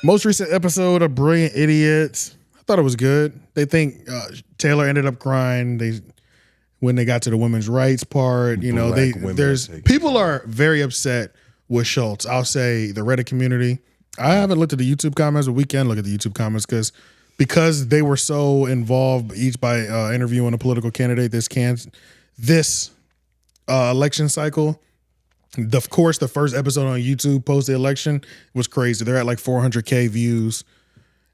Most recent episode of Brilliant Idiots. I thought it was good. They think Taylor ended up crying. When they got to the women's rights part, you know, people are very upset with Schultz. I'll say the Reddit community. I haven't looked at the YouTube comments, but we can look at the YouTube comments because they were so involved each by interviewing a political candidate this election cycle. Of course, the first episode on YouTube post the election was crazy. They're at like 400K views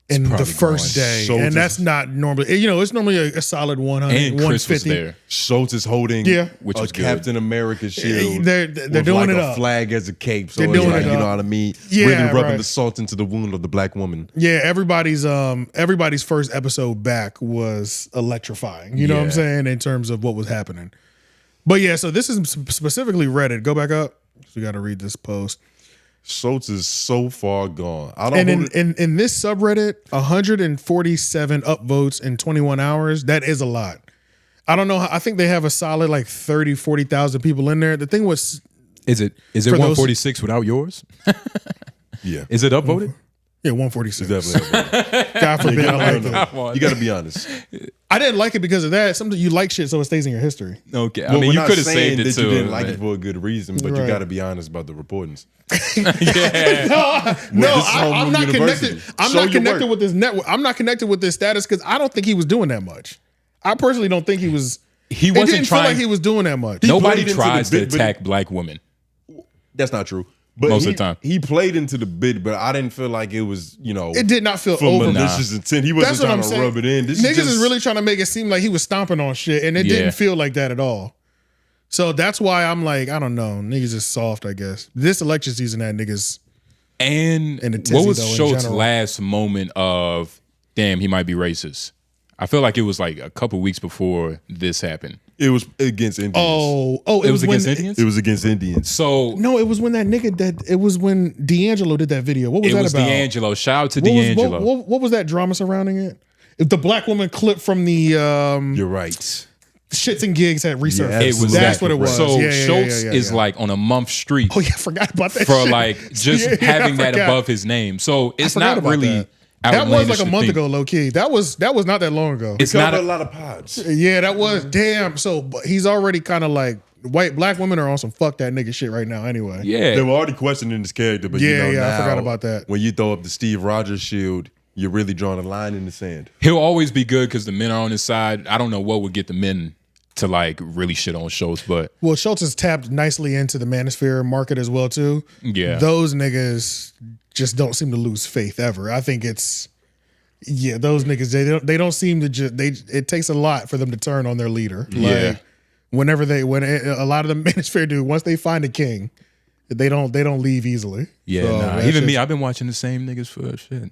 in the first day. Schultz and that's not normally, you know, it's normally a solid 100, and Chris 150. Was there. Schultz is holding which was Captain America shield. They're doing like it a up. flag as a cape. So They're it's doing like, it you know up. what I mean? Yeah, really rubbing right. the salt into the wound of the black woman. Yeah, everybody's first episode back was electrifying. You know what I'm saying? In terms of what was happening. But yeah, so this is specifically Reddit. Go back up. We got to read this post. Schultz is so far gone. In this subreddit, 147 upvotes in 21 hours. That is a lot. I don't know. I think they have a solid like 30, 40,000 people in there. The thing was, is it 146 without yours? Yeah. Is it upvoted? Yeah, 146. Definitely. God forbid I like that. You got to be honest. I didn't like it because of that. Sometimes you like shit so it stays in your history. Okay. Well, I mean, you could have saved it that too. You didn't like it for a good reason, but Right. you got to be honest about the reportings. I'm not connected. I'm not connected work. with this network. I'm not connected with this status because I don't think he was doing that much. I personally don't think he was. He It wasn't didn't feel trying. like he was doing that much. Nobody played into tries the to bit, but- attack black women. That's not true. But Most of the time. He played into the bid, but I didn't feel like it was, you know. It did not feel for over. malicious intent. He That's wasn't what I'm trying to saying. rub it in. This Niggas is is really trying to make it seem like he was stomping on shit, and it didn't feel like that at all. So that's why I'm like, I don't know. Niggas is soft, I guess. This election season had niggas. And in the tizzy, what was though, in Schultz's general. last moment of, damn, he might be racist? I feel like it was like a couple weeks before this happened. It was against Indians. Oh, It was against when, Indians? It was against Indians. So No, it was when that nigga it was when D'Angelo did that video. What was it that was about? D'Angelo. Shout out to What was, D'Angelo. what was that drama surrounding it? If the black woman clip from the You're right. shits and gigs had resurfaced. Yeah, It was That's that. what it was. So Yeah, Schultz yeah. is like on a month street Oh yeah, I forgot about that for shit. like just Yeah, having I that forgot. above his name. So it's forgot not about really that. That was outlandish like a to month think. ago, low key. That was not that long ago. It's Covered not a lot of pods. Yeah, that was damn. So but he's already kind of like black women are on some fuck that nigga shit right now. Anyway, Yeah. They were already questioning his character, but Yeah, you know, I forgot now, about that. When you throw up the Steve Rogers shield, you're really drawing a line in the sand. He'll always be good because the men are on his side. I don't know what would get the men to like really shit on Schultz, but well, Schultz has tapped nicely into the manosphere market as well too. Yeah. Those niggas just don't seem to lose faith ever. I think it's those niggas they don't seem to just it takes a lot for them to turn on their leader. Yeah. When a lot of the manosphere do, once they find a king, they don't leave easily. yeah, So, nah. that's Even me, just- I've been watching the same niggas for shit.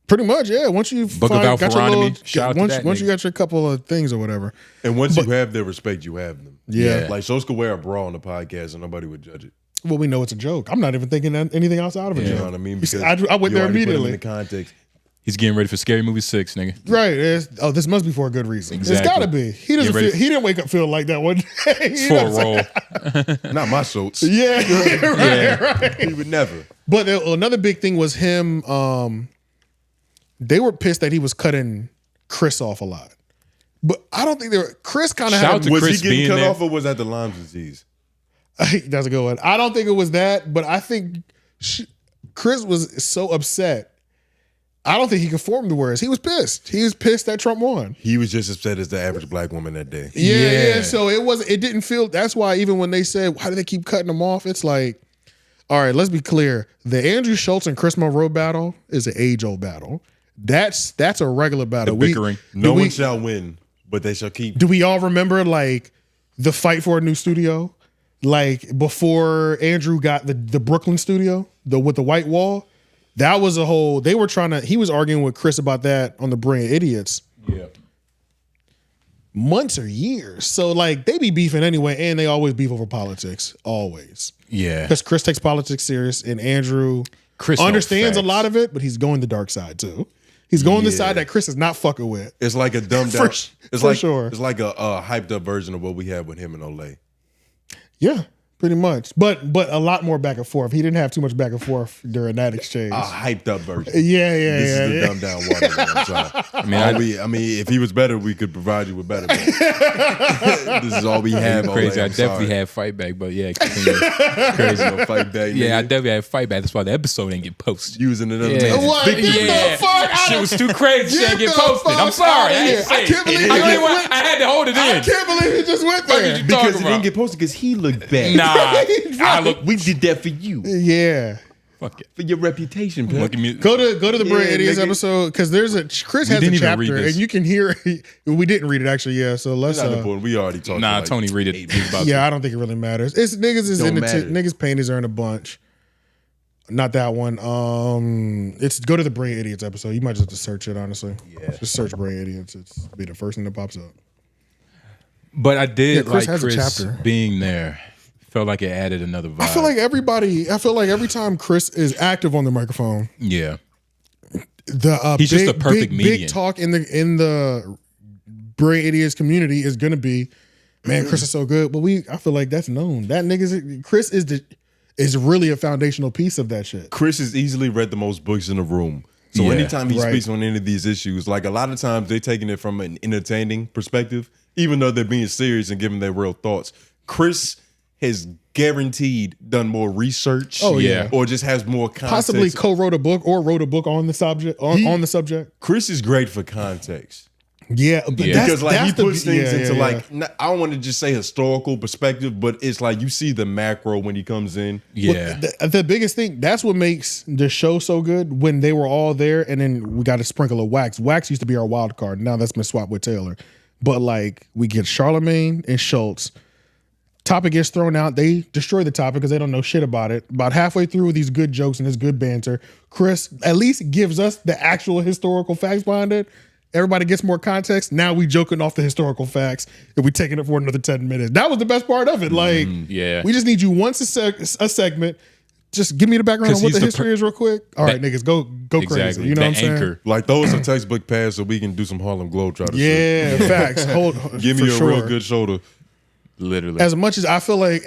pretty much, yeah. Once you Book of got your Alpharonomy, little, shout out to once that once you nigga. got your couple of things or whatever. And once you have their respect, you have them. Yeah. Like Schultz could wear a bra on the podcast and nobody would judge it. Well, we know it's a joke. I'm not even thinking anything outside of a You joke. know what I mean? You see, Because I went you there already put them immediately. in the context. He's getting ready for Scary Movie 6, nigga. Right. This must be for a good reason. Exactly. It's gotta be. He doesn't Get ready feel, he didn't wake up feeling like that one day. It's for a role. Not my Schultz. Yeah, right. He would never. But another big thing was him. They were pissed that he was cutting Chris off a lot. But I don't think they were. Chris kind of Shout had out to Was Chris he getting being cut there. off or was that the Lyme disease? That's a good one. I don't think it was that, but I think Chris was so upset. I don't think he conformed to words. He was pissed. He was pissed that Trump won. He was just upset as the average black woman that day. Yeah. So it didn't feel. That's why even when they said, "Why do they keep cutting him off?" It's like, all right, let's be clear. The Andrew Schultz and Chris Morrow battle is an age-old battle. That's a regular battle. The bickering. No one shall win, but they shall keep. Do we all remember like the fight for a new studio? Like before Andrew got the Brooklyn studio, with the white wall, that was a whole. They were he was arguing with Chris about that on the Brilliant Idiots. Yeah. Months or years. So like they be beefing anyway, and they always beef over politics. Always. Yeah. Because Chris takes politics serious, and Andrew Chris understands a knows lot of it, but he's going the dark side too. He's going the side that Chris is not fucking with. It's like a dumbed down. For sure. It's like a hyped up version of what we had with him and Olay. Yeah. Pretty much, but a lot more back and forth. He didn't have too much back and forth during that exchange. A hyped up version. This is the dumbed down water. I'm sorry. I mean, if he was better, we could provide you with better. This is all we have. Crazy. I definitely had fight back, but yeah, continue. Crazy. Fight back. Yeah, I definitely had fight back. That's why the episode didn't get posted. Using another What? Get the fuck out Shit was too crazy. Shit didn't get posted. I'm sorry. I can't believe I had to hold it in. I can't believe he just went there. Because it didn't get posted because he looked bad. We did that for you. Yeah. Fuck it. For your reputation, bro. Go to the Brilliant Idiots episode because Chris has a chapter and you can hear we didn't read it actually. Yeah, so let's. We already talked. Nah, Tony read it. Yeah, I don't think it really matters. It's niggas is in the niggas panties are in a bunch. Not that one. It's go to the Brilliant Idiots episode. You might just have to search it honestly. Yeah, just search Brilliant Idiots. It's be the first thing that pops up. But I did Chris like has Chris a chapter. Being there. Felt like it added another vibe. I feel like every time Chris is active on the microphone, yeah, he's just a perfect median. Big talk in the Brilliant Idiots community is gonna be, man, Chris is so good. But I feel like that's known. That Chris is really a foundational piece of that shit. Chris has easily read the most books in the room. So anytime he speaks on any of these issues, like a lot of times they're taking it from an entertaining perspective, even though they're being serious and giving their real thoughts. Chris has guaranteed done more research, or just has more context. Possibly co-wrote a book or wrote a book on the subject. On the subject, Chris is great for context. Yeah, because he puts things into I don't want to just say historical perspective, but it's like you see the macro when he comes in. Yeah, the biggest thing that's what makes the show so good when they were all there, and then we got a sprinkle of Wax. Wax used to be our wild card. Now that's been swapped with Taylor, but like we get Charlamagne and Schultz. Topic gets thrown out. They destroy the topic because they don't know shit about it. About halfway through these good jokes and this good banter, Chris at least gives us the actual historical facts behind it. Everybody gets more context. Now we joking off the historical facts and we taking it for another 10 minutes. That was the best part of it. Like, we just need you once a segment. Just give me the background on what the history is real quick. All right, niggas, go crazy. You know what I'm saying? Like those are textbook pass so we can do some Harlem Globetrotters. Yeah, facts. Give me a real good shoulder. Literally. As much as I feel like,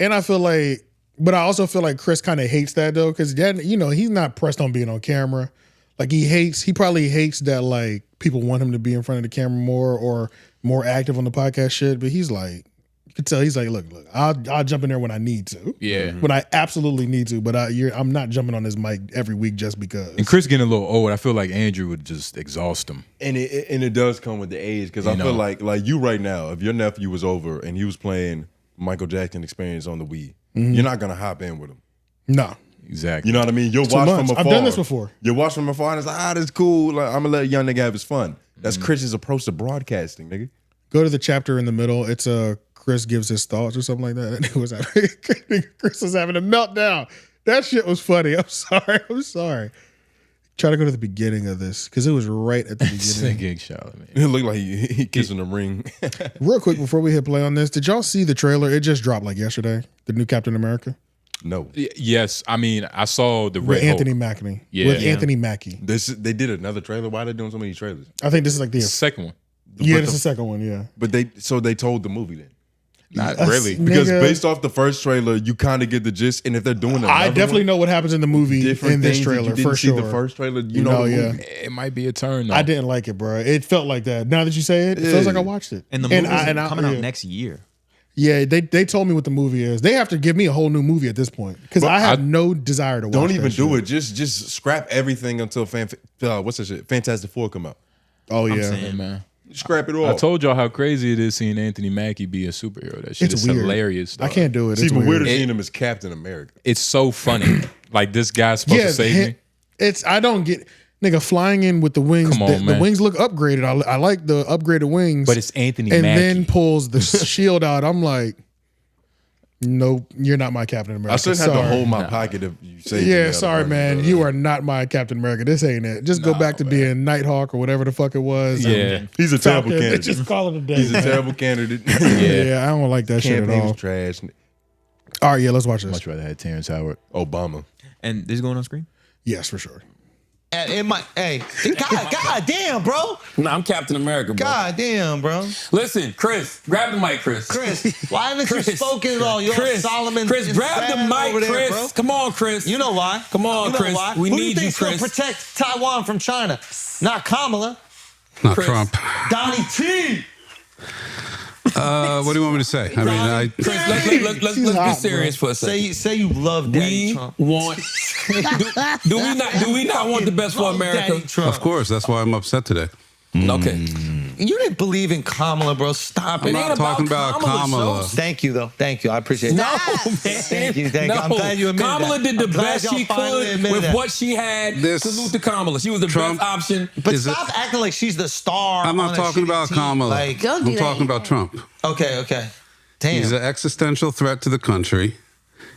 but I also feel like Chris kind of hates that though, because he's not pressed on being on camera. Like he probably hates that like people want him to be in front of the camera more or more active on the podcast shit. But he's like, you can tell he's like, look, I'll jump in there when I need to. Yeah. When I absolutely need to. But I'm not jumping on this mic every week just because. And Chris getting a little old. I feel like Andrew would just exhaust him. And it does come with the age because I feel like you right now, if your nephew was over and he was playing Michael Jackson Experience on the Wii, you're not gonna hop in with him. No. Exactly. You know what I mean? You'll watch from afar. I've done this before. You watch from afar and it's like, that's cool. Like, I'm gonna let a young nigga have his fun. That's Chris's approach to broadcasting, nigga. Go to the chapter in the middle. It's Chris gives his thoughts or something like that. And Chris was having a meltdown. That shit was funny. I'm sorry. Try to go to the beginning of this because it was right at the beginning. It looked like he kissing the ring. Real quick before we hit play on this, did y'all see the trailer? It just dropped like yesterday. The new Captain America. No. Yes, I mean I saw the with Anthony Mackie. Yeah, with Anthony Mackie. They did another trailer. Why are they doing so many trailers? I think this is like the second one. Yeah, this is the second one. Yeah, but they told the movie then. Not really, because based off the first trailer, you kind of get the gist. And if they're doing it, I definitely know what happens in the movie in this trailer for sure. The first trailer, you know, it might be a turn. Though. I didn't like it, bro. It felt like that. Now that you say it, it feels like I watched it. And the movie is coming out next year. Yeah, they told me what the movie is. They have to give me a whole new movie at this point because I have no desire to watch. Don't even do it. Just scrap everything until what's that shit? Fantastic Four come out. Oh yeah, saying, man. Scrap it all. I told y'all how crazy it is seeing Anthony Mackie be a superhero. That shit is hilarious. Dog. I can't do it. It's even weirder seeing him as Captain America. It's so funny. Like this guy's supposed to save me. I don't get nigga flying in with the wings. Come on, the wings look upgraded. I like the upgraded wings. But it's Anthony and Mackie. then pulls the shield out. I'm like, nope, you're not my Captain America. I shouldn't have to hold my pocket if you say. Yeah, sorry, man. You are not my Captain America. This ain't it. Just go back to being Nighthawk or whatever the fuck it was. Yeah, he's a terrible candidate. Just call it a day. He's a terrible candidate. Yeah, I don't like that shit at all. Trash. All right, let's watch this. Much rather had Terrence Howard. Obama. And this is going on screen? Yes, for sure. it might. Hey, God damn, bro. No, I'm Captain America, bro. God damn, bro. Listen, Chris, grab the mic, Chris. Why haven't you spoken at all? You're Solomon. Chris, grab the mic, there, Chris. Bro. Come on, Chris. You know why? Come on, Chris. Why? We need you, Chris. Gonna protect Taiwan from China? Not Kamala. Not Chris. Trump. Donnie T. What do you want me to say? I mean, Chris, let's be serious for a second. Say you love Daddy Trump. Do we not want the best for America? Of course, that's why I'm upset today. Okay. You didn't believe in Kamala, bro. Stop it. I'm not talking about Kamala. Thank you, though. Thank you. I appreciate it. No, man. Thank you. I'm glad you admitted Kamala that. did the best she could with what she had. This Salute to Kamala. She was the best option. But stop acting like she's the star. I'm not talking about Kamala. I'm talking about Trump. Okay. Damn. He's an existential threat to the country.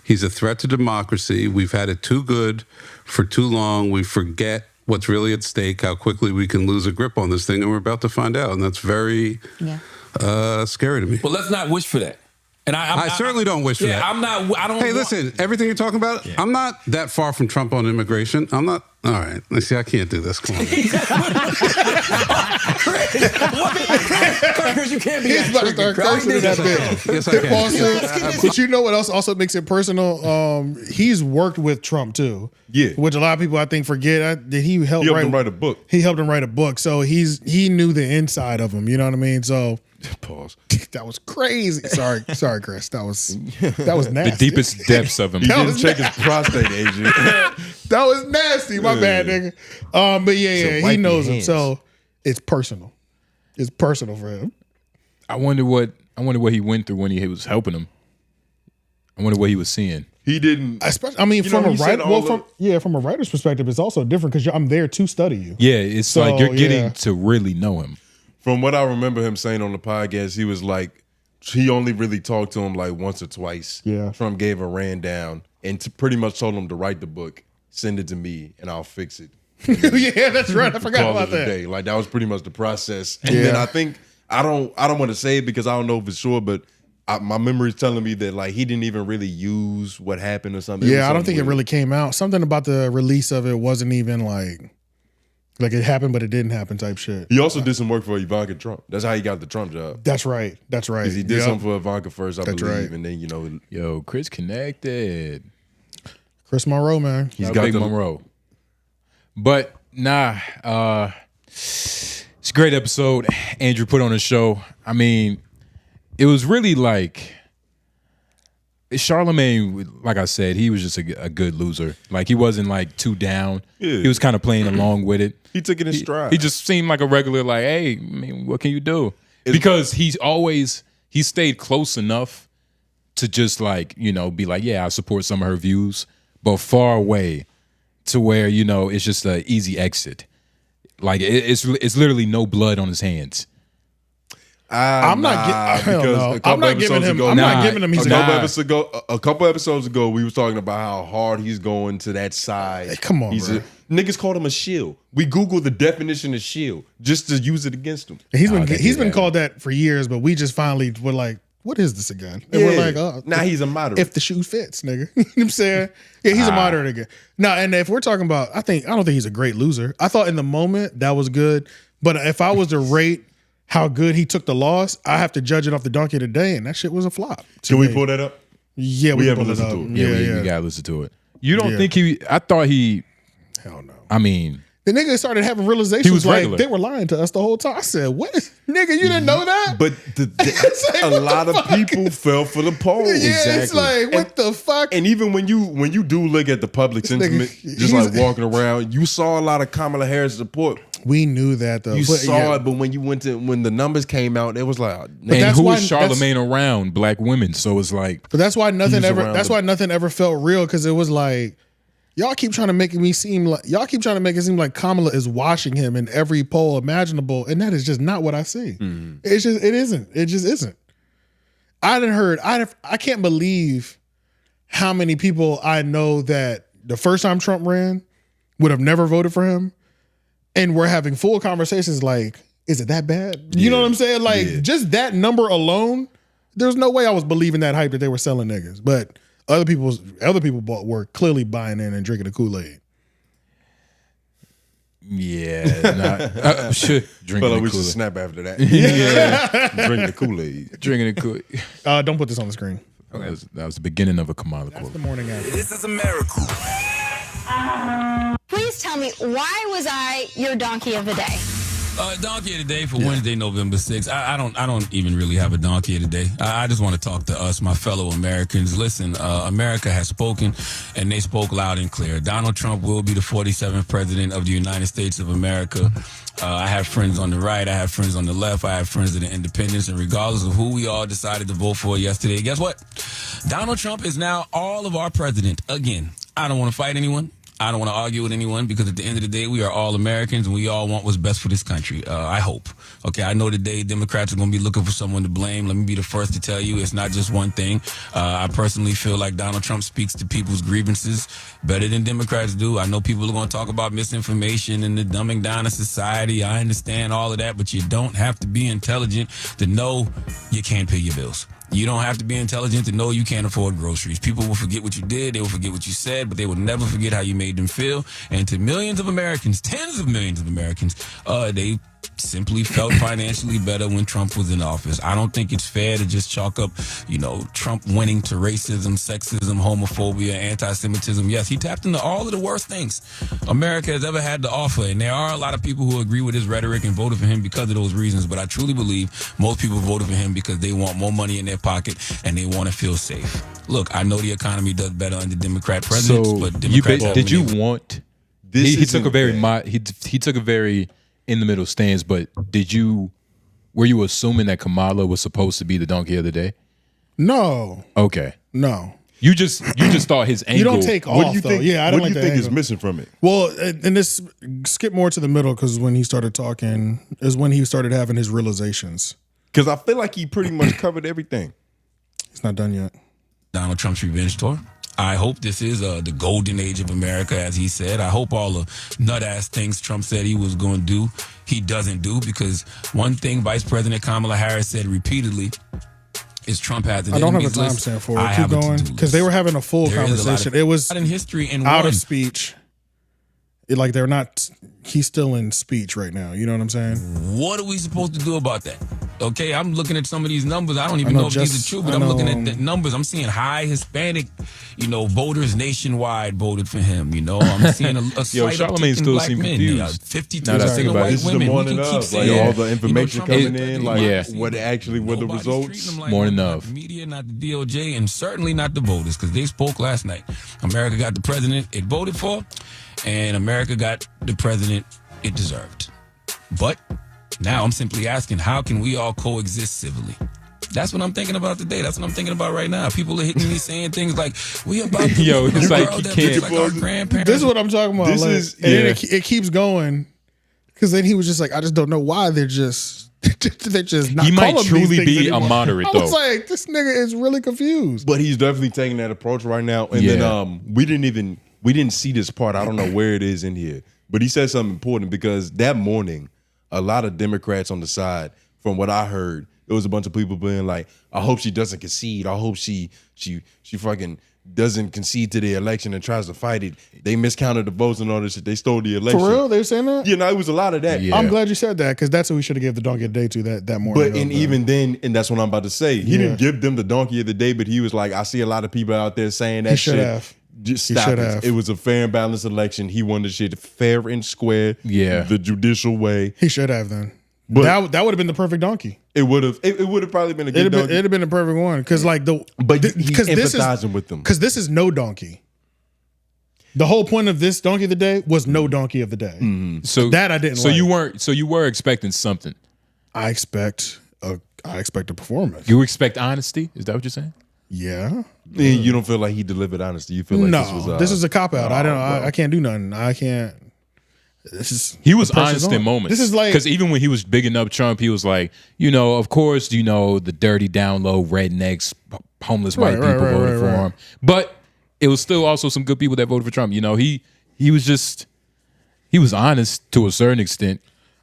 He's a threat to democracy. We've had it too good for too long. We forget what's really at stake, how quickly we can lose a grip on this thing, and we're about to find out. And that's very scary to me. Well, let's not wish for that. And I certainly don't wish for that. I don't. Hey, listen, everything you're talking about, I'm not that far from Trump on immigration. I'm not. All right. Let's see, I can't do this. Come on. Chris, you can't be He's about to start cursing in that bit. Yes, I can. But you know what else also makes it personal? He's worked with Trump too. Yeah. Which a lot of people I think forget that he helped him write a book. He helped him write a book. So he knew the inside of him. You know what I mean? So pause. That was crazy. Sorry, Chris. That was nasty. The deepest depths of him. He didn't check his prostate, Adrian. That was nasty. My bad, nigga. But yeah, he knows him. So it's personal. It's personal for him. I wonder what he went through when he was helping him. I wonder what he was seeing. He didn't. Especially, I mean, from a writer's perspective, it's also different because I'm there to study you. Yeah, it's like you're getting to really know him. From what I remember him saying on the podcast, he was like, he only really talked to him like once or twice. Yeah. Trump gave a rundown and pretty much told him to write the book, send it to me, and I'll fix it. Yeah, that's right. I forgot about that. Day. Like that was pretty much the process. And then I think I don't want to say it because I don't know for sure, but my memory is telling me that like he didn't even really use what happened or something. Yeah, I don't think it really came out. Something about the release of it wasn't even like it happened, but it didn't happen type shit. He also did some work for Ivanka Trump. That's how he got the Trump job. That's right. Because he did something for Ivanka first, I believe, and then Chris connected. Chris Morrow, man. He's got big Morrow. But nah, it's a great episode Andrew put on the show. I mean, it was really like Charlamagne, like I said, he was just a good loser. Like he wasn't like too down. Yeah. He was kind of playing along with it. He took it in stride. He just seemed like a regular, like, hey, I mean, what can you do? Because he stayed close enough to just like, be like, yeah, I support some of her views, but far away to where, it's just an easy exit. Like it's literally no blood on his hands. I'm not giving him. He's a couple episodes ago, we was talking about how hard he's going to that side. Hey, come on, bro. Niggas called him a shield. We Googled the definition of shield just to use it against him. He's been called that for years, but we just finally were like, what is this again? And we're like, oh, now he's a moderate. If the shoe fits, nigga. You know what I'm saying? Yeah, he's a moderate again. Now, and if we're talking about, I don't think he's a great loser. I thought in the moment that was good, but if I was to rate how good he took the loss, I have to judge it off the donkey of the day, and that shit was a flop. Can we pull that up? Yeah, we haven't listened to it. Yeah, we gotta listen to it. You don't think I thought he. Hell no. I mean, the nigga started having realizations. He was like regular. they were lying to us the whole time. I said, "What, nigga? You didn't know that?" But a lot of people fell for the poll. Yeah, exactly. It's like what the fuck. And even when you do look at the public sentiment, just like walking around, you saw a lot of Kamala Harris support. We knew that though. You saw it, but when when the numbers came out, it was like, and who is Charlamagne around? Black women. So it's like, but that's why nothing ever. That's why nothing ever felt real, because it was like, y'all keep trying to make it seem like Kamala is washing him in every poll imaginable, and that is just not what I see. Mm-hmm. It isn't. It just isn't. I can't believe how many people I know that the first time Trump ran would have never voted for him, and we're having full conversations like, is it that bad? You know what I'm saying? Like just that number alone, there's no way I was believing that hype that they were selling niggas, but other people were clearly buying in and drinking the Kool-Aid. Yeah, drinking Felt like the we should Kool-Aid. snap after that. Yeah, Drinking the Kool-Aid. drinking the Kool-Aid. Don't put this on the screen. That was the beginning of a Kamala That's quote. the morning after. This is a miracle. Please tell me, why was I your donkey of the day? Donkey of the day for Wednesday, November 6th. I don't even really have a donkey of the day. I just want to talk to us, my fellow Americans. Listen, America has spoken, and they spoke loud and clear. Donald Trump will be the 47th president of the United States of America. I have friends on the right. I have friends on the left. I have friends that are independents. And regardless of who we all decided to vote for yesterday, guess what? Donald Trump is now all of our president again. I don't want to fight anyone. I don't want to argue with anyone because at the end of the day, we are all Americans and we all want what's best for this country. I hope. Okay, I know today Democrats are going to be looking for someone to blame. Let me be the first to tell you it's not just one thing. I personally feel like Donald Trump speaks to people's grievances better than Democrats do. I know people are going to talk about misinformation and the dumbing down of society. I understand all of that, but you don't have to be intelligent to know you can't pay your bills. You don't have to be intelligent to know you can't afford groceries. People will forget what you did. They will forget what you said, but they will never forget how you made them feel. And to millions of Americans, tens of millions of Americans, they simply felt financially better when Trump was in office. I don't think it's fair to just chalk up, Trump winning to racism, sexism, homophobia, anti-Semitism. Yes, he tapped into all of the worst things America has ever had to offer. And there are a lot of people who agree with his rhetoric and voted for him because of those reasons. But I truly believe most people voted for him because they want more money in their pocket and they want to feel safe. Look, I know the economy does better under Democrat presidents, but Democrats did you want? He took a very he took a very in the middle stance, but were you assuming that Kamala was supposed to be the donkey of the day? No. Okay. No. You just thought his angle. You don't take off, What do you though. think? Yeah, I don't what do like you that think is angle. missing from it? Well, and this skip more to the middle because when he started talking is when he started having his realizations. Because I feel like he pretty much covered everything. He's not done yet. Donald Trump's revenge tour. I hope this is the golden age of America, as he said. I hope all the nut-ass things Trump said he was going to do, he doesn't do, because one thing Vice President Kamala Harris said repeatedly is Trump has an I don't have a enemies list. timestamp for it. I Keep have a going. to-do Because they list. were having a full There is a lot conversation. of- It was lot in history and out one. of speech. Like they're not, he's still in speech right now. You know what I'm saying? What are we supposed to do about that? Okay, I'm looking at some of these numbers. I don't even know if these are true, but I'm looking at the numbers. I'm seeing high Hispanic, voters nationwide voted for him. I'm seeing a slight Charlamagne uptick in still black seem men. confused. 52% Now that I think of about it. white This is the women. We morning can keep of, saying all that. the information Trump coming is in, president. what actually were the Nobody's results. treating him like Morning that. Not of. the media, not the DOJ, and certainly not the voters, because they spoke last night. America got the president it voted for, and America got the president it deserved. But now I'm simply asking, how can we all coexist civilly? That's what I'm thinking about today. That's what I'm thinking about right now. People are hitting me saying things like, we about to Yo, live in it's a like world you that can't- looks like our grandparents. This is what I'm talking about. This like, is- and then yeah. it keeps going. Because then he was just like, I just don't know why they're just not. He might calling truly these things be anymore. a moderate, I was though. like, this nigga is really confused. But he's definitely taking that approach right now. And then we didn't see this part. I don't know where it is in here. But he said something important because that morning, a lot of Democrats on the side, from what I heard, it was a bunch of people being like, I hope she doesn't concede. I hope she fucking doesn't concede to the election and tries to fight it. They miscounted the votes and all this shit. They stole the election. For real? They were saying that? It was a lot of that. Yeah. I'm glad you said that because that's what we should have gave the donkey of the day to that morning. But even then, and that's what I'm about to say, he didn't give them the donkey of the day, but he was like, I see a lot of people out there saying that He should shit. have. Just He stop should it. have. It was a fair and balanced election. He won the shit fair and square. Yeah. The judicial way. He should have then. But that would have been the perfect donkey. it would have probably been a good donkey. It'd have been the perfect one because like he's empathizing with them. because this is no donkey. The whole point of this donkey of the day was no donkey of the day. So That I didn't So like. you were expecting something. I expect a performance. You expect honesty? Is that what you're saying? Yeah. You don't feel like he delivered honesty. You feel like No, this is a cop out. I can't do nothing. I can't. He was the pressure's honest in on. moments. This is like because even when he was bigging up Trump, he was like, of course, the dirty down low rednecks, homeless white people voted for him. But it was still also some good people that voted for Trump. He was honest to a certain extent.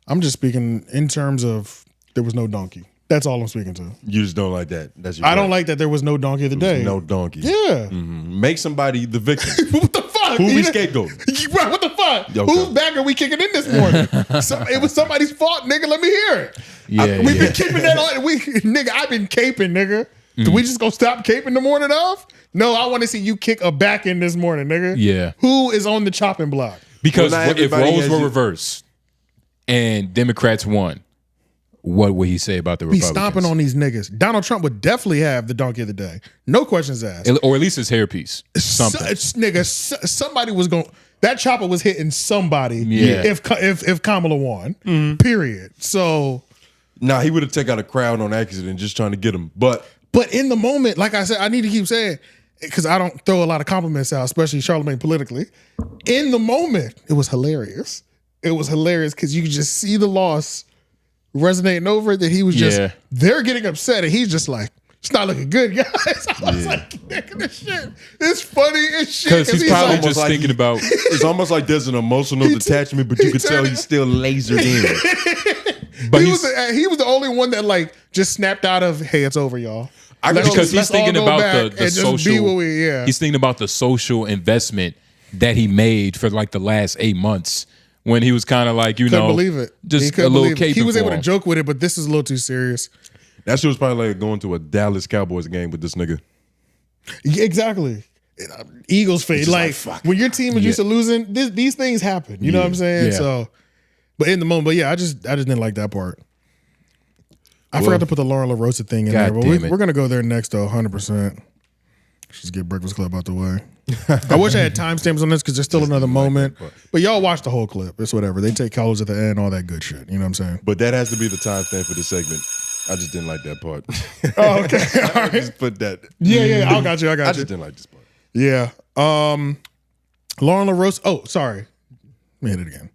I'm just speaking in terms of there was no donkey. That's all I'm speaking to. You just don't like that. That's your I don't point. like that there was no donkey of the day. No donkey. Yeah. Make somebody the victim. What the fuck? Who we scapegoating? Right, what the fuck? on. Okay. Whose back are we kicking in this morning? It was somebody's fault, nigga. Let me hear it. Yeah, We've been keeping that on. Nigga, I've been caping, nigga. Do we just go stop caping the morning of? No, I want to see you kick a back in this morning, nigga. Yeah. Who is on the chopping block? Because if roles were reversed and Democrats won, what would he say about the Be Republicans? stomping on these niggas. Donald Trump would definitely have the donkey of the day. No questions asked. Or at least his hairpiece. Something. Somebody was going. That chopper was hitting somebody. Yeah. If Kamala won. Period. So. Nah, he would have taken out a crowd on accident just trying to get him. But in the moment, like I said, I need to keep saying, because I don't throw a lot of compliments out, especially Charlamagne politically. In the moment, it was hilarious. It was hilarious because you could just see the loss resonating over it, that he was just, they're getting upset and he's just like, it's not looking good, guys. I was like, nigga, this shit is funny as shit. Because he's probably just thinking about. It's almost like there's an emotional detachment, but you can tell he's still lasered in. But he was the only one that like just snapped out of, hey, it's over, y'all. Because he's thinking about the social. He's thinking about the social investment that he made for like the last 8 months, when he was kind of like, couldn't believe it. Just a little caping. He was able to joke with it, but this is a little too serious. That shit was probably like going to a Dallas Cowboys game with this nigga. Yeah, exactly. Eagles fade. Like when your team is used to losing, these things happen. You know what I'm saying? Yeah. So, but in the moment, but yeah, I just didn't like that part. I forgot to put the Lauren LaRosa thing in there, but we're gonna go there next though, 100%. Just get Breakfast Club out the way. I wish I had timestamps on this because there's still another moment. But y'all watch the whole clip. It's whatever. They take colors at the end, all that good shit. You know what I'm saying? But that has to be the timestamp for this segment. I just didn't like that part. Oh, okay. All right. Just put that. Yeah. I got you. I just didn't like this part. Yeah. Lauren LaRosa. Oh, sorry. Let me hit it again.